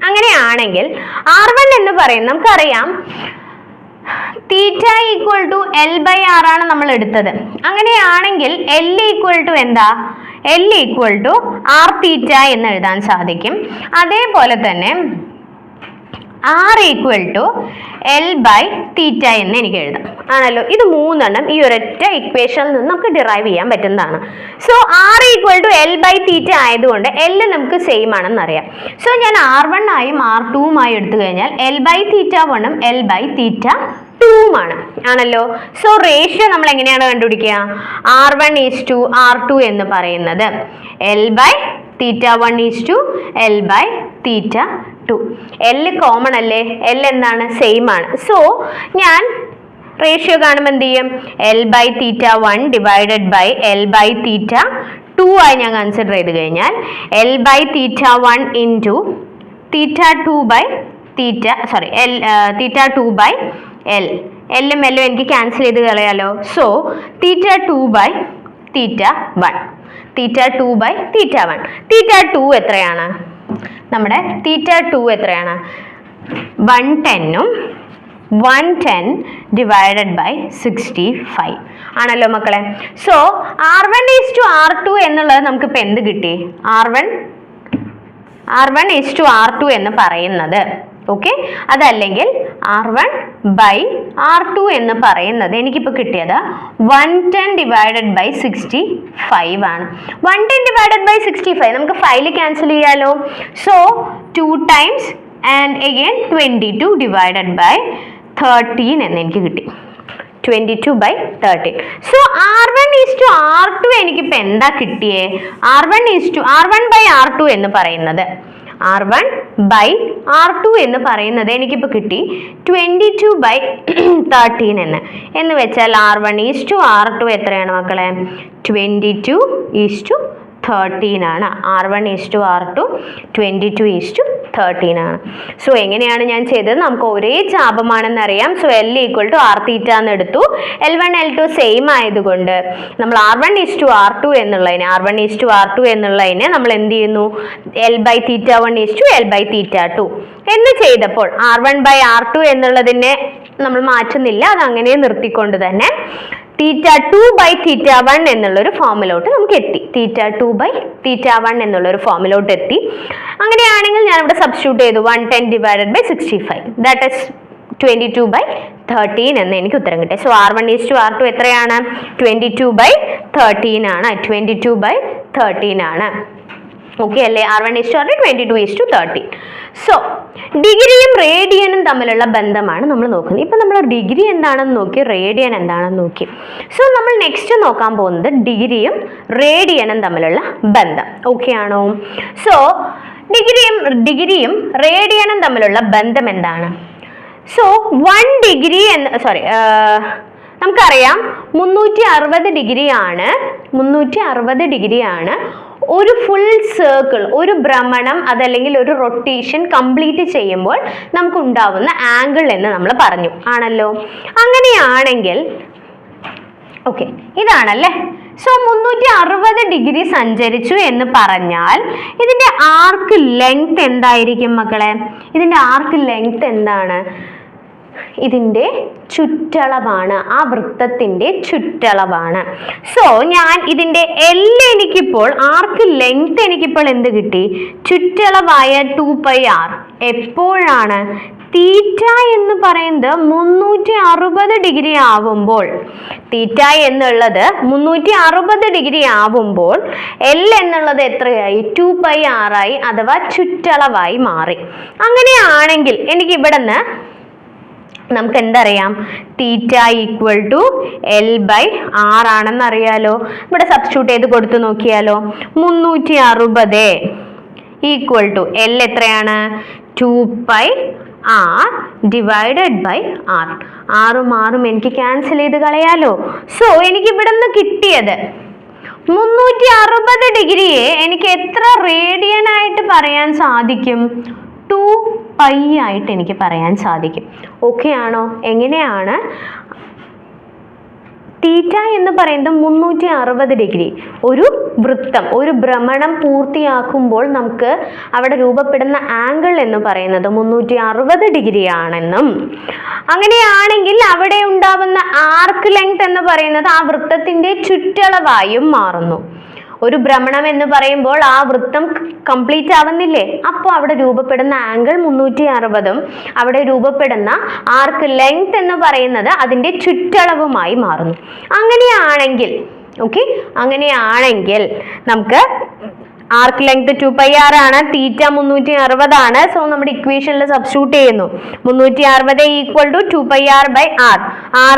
അങ്ങനെയാണെങ്കിൽ R1 എന്ന് പറയുന്നത് നമുക്കറിയാം തീറ്റ ഈക്വൽ ടു L/R ആണ് നമ്മൾ എടുത്തത്. അങ്ങനെയാണെങ്കിൽ L ഈക്വൽ ടു എന്താ, L ഈക്വൽ ടു R തീറ്റ എന്ന് എഴുതാൻ സാധിക്കും. അതേപോലെ തന്നെ R ഈക്വൽ ടു L/തീറ്റ എന്ന് എനിക്ക് എഴുതാം ആണല്ലോ. ഇത് 3 ഈ ഒരൊറ്റ ഇക്വേഷനിൽ നിന്ന് നമുക്ക് ഡിറൈവ് ചെയ്യാൻ പറ്റുന്നതാണ്. സോ R ഈക്വൽ ടു L/തീറ്റ ആയതുകൊണ്ട് L നമുക്ക് സെയിം ആണെന്ന് അറിയാം. സോ ഞാൻ R1 ആയും R2 ആയി എടുത്തു കഴിഞ്ഞാൽ L/θ1 L/θ2 ആണല്ലോ. സോ റേഷ്യോ നമ്മൾ എങ്ങനെയാണ് കണ്ടുപിടിക്കുക, R1:R2 എന്ന് പറയുന്നത് L/θ1:L/θ2. L കോമൺ അല്ലേ, L എന്താണ്, സെയിം ആണ്. സോ ഞാൻ റേഷ്യോ കാണുമ്പോൾ എന്ത് ചെയ്യും, L/θ1 ഡിവൈഡഡ് ബൈ L/θ2 ആയി ഞാൻ കൺസിഡർ ചെയ്ത് കഴിഞ്ഞാൽ L/θ1 into θ2 by θ2 by L. എല്ലും എല്ലും എനിക്ക് ക്യാൻസൽ ചെയ്ത് കളയാലോ. So θ2 by θ1, θ2 by θ1. θ2 എത്രയാണ്, നമ്മുടെ θ2 എത്രയാണ്, 110 ഡിവൈഡഡ് ബൈ 65 ആണല്ലോ മക്കളെ. സോ R1:R2 എന്നുള്ളത് നമുക്ക് ഇപ്പൊ എന്ത് കിട്ടി, R1:R2 എന്ന് പറയുന്നത് ഓക്കെ, അതല്ലെങ്കിൽ R1/R2 എന്ന് പറയുന്നത് എനിക്കിപ്പോൾ കിട്ടിയത് 110 ഡിവൈഡഡ് ബൈ 65 ആണ്. 110 ഡിവൈഡഡ് ബൈ 65 നമുക്ക് 5 ക്യാൻസൽ ചെയ്യാലോ. So 2 times and again 22 divided by 13 എന്ന് എനിക്ക് കിട്ടി. 22/13. സോ R1:R2 എനിക്കിപ്പോൾ എന്താ കിട്ടിയേ? R1/R2 എന്ന് പറയുന്നത് R1/R2 എന്ന് പറയുന്നത് എനിക്കിപ്പോൾ കിട്ടി 22/13 എന്ന് വെച്ചാൽ R1:R2 എത്രയാണ് മക്കളെ? 22:13 ആണ്. R1:R2 22:13 ആണ്. സോ എങ്ങനെയാണ് ഞാൻ ചെയ്തത്? നമുക്ക് ഒരേ ചാപമാണെന്ന് അറിയാം. സോ L = R θ എന്ന് എടുത്തു. L1 L2 സെയിം ആയതുകൊണ്ട് നമ്മൾ R1:R2 എന്നുള്ളതിനെ നമ്മൾ എന്ത് ചെയ്യുന്നു? L/θ1 L/θ2 എന്ന് ചെയ്തപ്പോൾ R1/R2 എന്നുള്ളതിനെ നമ്മൾ മാറ്റുന്നില്ല, അത് അങ്ങനെ നിർത്തിക്കൊണ്ട് തന്നെ θ2/θ1 എന്നുള്ളൊരു ഫോമിലോട്ട് നമുക്ക് എത്തി. θ2/θ1 എന്നുള്ളൊരു ഫോമിലോട്ട് എത്തി. അങ്ങനെയാണെങ്കിൽ ഞാൻ ഇവിടെ സബ്സ്റ്റിറ്റ്യൂട്ട് ചെയ്തു 110/65, ദാറ്റ് ഈസ് 22/13 എന്ന് എനിക്ക് ഉത്തരം കിട്ടി. സോ R1:R2 എത്രയാണ്? 22/13 ആണ്. 22/13 ആണ്. ഓക്കെ അല്ലേ? R1:R2 22:13. സോ ഡിഗ്രിയും റേഡിയനും തമ്മിലുള്ള ബന്ധമാണ് നമ്മൾ നോക്കുന്നത്. ഇപ്പം നമ്മൾ ഡിഗ്രി എന്താണെന്ന് നോക്കി, റേഡിയൻ എന്താണെന്ന് നോക്കി. സോ നമ്മൾ നെക്സ്റ്റ് നോക്കാൻ പോകുന്നത് ഡിഗ്രിയും റേഡിയനും തമ്മിലുള്ള ബന്ധം. ഓക്കെ ആണോ? സോ ഡിഗ്രിയും റേഡിയനും തമ്മിലുള്ള ബന്ധം എന്താണ്? സോ 1 ഡിഗ്രി നമുക്കറിയാം 360 ഡിഗ്രിയാണ് ഒരു ഫുൾ സർക്കിൾ, ഒരു ഭ്രമണം അതല്ലെങ്കിൽ ഒരു റൊട്ടേഷൻ കംപ്ലീറ്റ് ചെയ്യുമ്പോൾ നമുക്ക് ഉണ്ടാവുന്ന ആംഗിൾ എന്ന് നമ്മൾ പറഞ്ഞു ആണല്ലോ. അങ്ങനെയാണെങ്കിൽ ഓക്കെ, ഇതാണല്ലേ. സോ 360 ഡിഗ്രി സഞ്ചരിച്ചു എന്ന് പറഞ്ഞാൽ ഇതിന്റെ ആർക്ക് ലെങ്ത് എന്തായിരിക്കും മക്കളെ? ഇതിന്റെ ആർക്ക് ലെങ്ത് എന്താണ്? ഇതിന്റെ ചുറ്റളവാണ്, ആ വൃത്തത്തിന്റെ ചുറ്റളവാണ്. സോ ഞാൻ ഇതിന്റെ എനിക്കിപ്പോൾ ആർക്ക് ലെങ്ത് എനിക്കിപ്പോൾ എന്ത് കിട്ടി? ചുറ്റളവായ 2πr. എപ്പോഴാണ്? തീറ്റ എന്ന് പറയുന്നത് 360 ഡിഗ്രി ആവുമ്പോൾ, തീറ്റ എന്നുള്ളത് 360 ഡിഗ്രി ആവുമ്പോൾ L എന്നുള്ളത് എത്രയായി? 2πr ആയി, അഥവാ ചുറ്റളവായി മാറി. അങ്ങനെയാണെങ്കിൽ എനിക്ക് ഇവിടെ നിന്ന് നമുക്ക് എന്തറിയാം? തീറ്റ = L/R ആണെന്ന് അറിയാലോ. ഇവിടെ സബ്സ്റ്റിറ്റ്യൂട്ട് ചെയ്ത് കൊടുത്തു നോക്കിയാലോ. 360 = L എത്രയാണ്? 2πr divided by R. ആറും എനിക്ക് ക്യാൻസൽ ചെയ്ത് കളയാലോ. സോ എനിക്ക് ഇവിടെ നിന്ന് കിട്ടിയത് 360 ഡിഗ്രിയെ എനിക്ക് എത്ര റേഡിയൻ ആയിട്ട് പറയാൻ സാധിക്കും? 2π ആയിട്ട് എനിക്ക് പറയാൻ സാധിക്കും. ഓക്കെ ആണോ? എങ്ങനെയാണ്? തീറ്റ എന്ന് പറയുന്നത് 360 ഡിഗ്രി, ഒരു വൃത്തം, ഒരു ഭ്രമണം പൂർത്തിയാക്കുമ്പോൾ നമുക്ക് അവിടെ രൂപപ്പെടുന്ന ആംഗിൾ എന്ന് പറയുന്നത് 360 ഡിഗ്രി ആണെന്നും, അങ്ങനെയാണെങ്കിൽ അവിടെ ഉണ്ടാവുന്ന ആർക്ക് ലെങ്ത് എന്ന് പറയുന്നത് ആ വൃത്തത്തിന്റെ ചുറ്റളവായും മാറുന്നു. ഒരു ഭ്രമണം എന്ന് പറയുമ്പോൾ ആ വൃത്തം കംപ്ലീറ്റ് ആവുന്നില്ലേ? അപ്പോൾ അവിടെ രൂപപ്പെടുന്ന ആംഗിൾ 360ഉം അവിടെ രൂപപ്പെടുന്ന ആർക്ക് ലെങ്ത് എന്ന് പറയുന്നത് അതിന്റെ ചുറ്റളവുമായി മാറുന്നു. അങ്ങനെയാണെങ്കിൽ നമുക്ക് ആർക്ക് ലെങ്ത് 2πr ആണ്, തീറ്റ 360 ആണ്. സോ നമ്മുടെ ഇക്വേഷനിൽ സബ്സ്റ്റിറ്റ്യൂട്ട് ചെയ്യുന്നു. 360 = 2πr/r.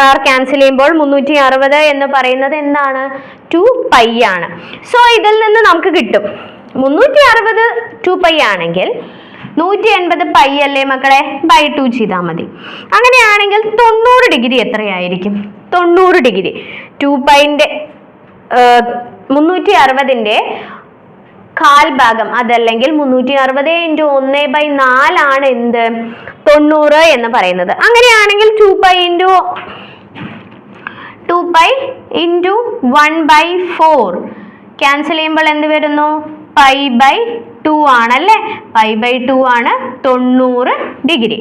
r ക്യാൻസൽ ചെയ്യുമ്പോൾ 360 എന്ന് പറയുന്നത് എന്താണ്? 2π ആണ്. സോ ഇതിൽ നിന്ന് നമുക്ക് കിട്ടും 360 2π ആണെങ്കിൽ 180 π അല്ലേ മക്കളെ? /2 ചെയ്താൽ മതി. അങ്ങനെയാണെങ്കിൽ 90 ഡിഗ്രി എത്രയായിരിക്കും? 90 ഡിഗ്രി 2πന്റെ 360ന്റെ കാൽഭാഗം, അതല്ലെങ്കിൽ 360 × 1/4 ആണ് എന്ത്? 90 എന്ന് പറയുന്നത്. അങ്ങനെയാണെങ്കിൽ 2π × 1/4 ക്യാൻസൽ ചെയ്യുമ്പോൾ എന്ത് വരുന്നു? π/2 ആണല്ലേ? π/2 ആണ് 90 ഡിഗ്രി.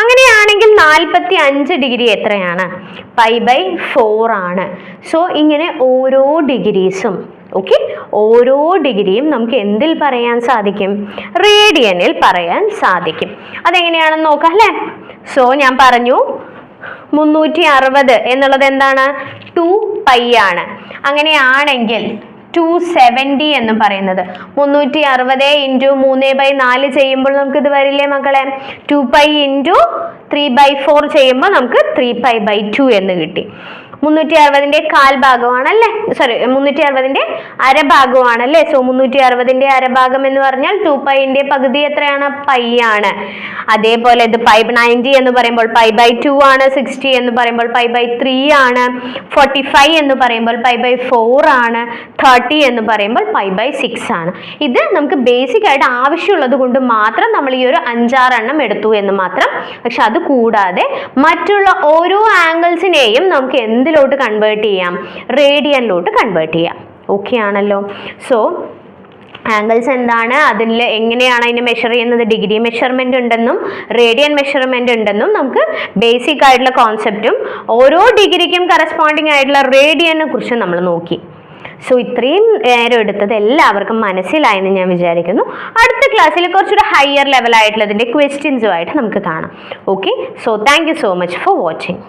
അങ്ങനെയാണെങ്കിൽ 45 ഡിഗ്രി എത്രയാണ്? π/4 ആണ്. സോ ഇങ്ങനെ ഓരോ ഡിഗ്രീസും ഓരോ ഡിഗ്രിയും നമുക്ക് എന്തിൽ പറയാൻ സാധിക്കും? റേഡിയനിൽ പറയാൻ സാധിക്കും. അതെങ്ങനെയാണെന്ന് നോക്കാം അല്ലേ? സോ ഞാൻ പറഞ്ഞു 360 എന്നുള്ളത് എന്താണ്? 2π ആണ്. അങ്ങനെയാണെങ്കിൽ 270 എന്ന് പറയുന്നത് 360 × 3/4 ചെയ്യുമ്പോൾ നമുക്ക് ഇത് വരില്ലേ മക്കളെ? 2π × 3/4 ചെയ്യുമ്പോൾ നമുക്ക് 3π/2 എന്ന് കിട്ടി. 360ന്റെ കാൽഭാഗമാണല്ലേ, സോറി 360ന്റെ അരഭാഗമാണല്ലേ. സോ 360ന്റെ അരഭാഗം എന്ന് പറഞ്ഞാൽ 2π പകുതി എത്രയാണ്? പൈ ആണ്. അതേപോലെ ഇത് 90 എന്ന് പറയുമ്പോൾ π/2 ആണ്, 60 എന്ന് പറയുമ്പോൾ π/3 ആണ്, 45 എന്ന് പറയുമ്പോൾ π/4 ആണ്, 30 എന്ന് പറയുമ്പോൾ π/6 ആണ്. ഇത് നമുക്ക് ബേസിക് ആയിട്ട് ആവശ്യമുള്ളത് കൊണ്ട് മാത്രം നമ്മൾ ഈ ഒരു 5-6 എണ്ണം എടുത്തു എന്ന് മാത്രം. പക്ഷെ അത് കൂടാതെ മറ്റുള്ള ഓരോ ആംഗിൾസിനെയും നമുക്ക് എന്തിലോട്ട് കൺവേർട്ട് ചെയ്യാം? റേഡിയനിലോട്ട് കൺവേർട്ട് ചെയ്യാം. ഓക്കെ ആണല്ലോ. സോ ആംഗിൾസ് എന്താണ്, അതിൽ എങ്ങനെയാണ് അതിനെ മെഷർ ചെയ്യുന്നത്? ഡിഗ്രി മെഷർമെന്റ് ഉണ്ടെന്നും റേഡിയൻ മെഷർമെന്റ് ഉണ്ടെന്നും നമുക്ക് ബേസിക് ആയിട്ടുള്ള കോൺസെപ്റ്റും ഓരോ ഡിഗ്രിക്കും കറസ്പോണ്ടിങ് ആയിട്ടുള്ള റേഡിയനെ കുറിച്ച് നമ്മൾ നോക്കി. സോ ഇത്രയും നേരം എടുത്തത് എല്ലാവർക്കും മനസ്സിലായെന്ന് ഞാൻ വിചാരിക്കുന്നു. അടുത്ത ക്ലാസ്സിൽ കുറച്ചുകൂടെ ഹയർ ലെവൽ ആയിട്ടുള്ളതിൻ്റെ ക്വസ്റ്റ്യൻസുമായിട്ട് നമുക്ക് കാണാം. Okay, so thank you so much for watching.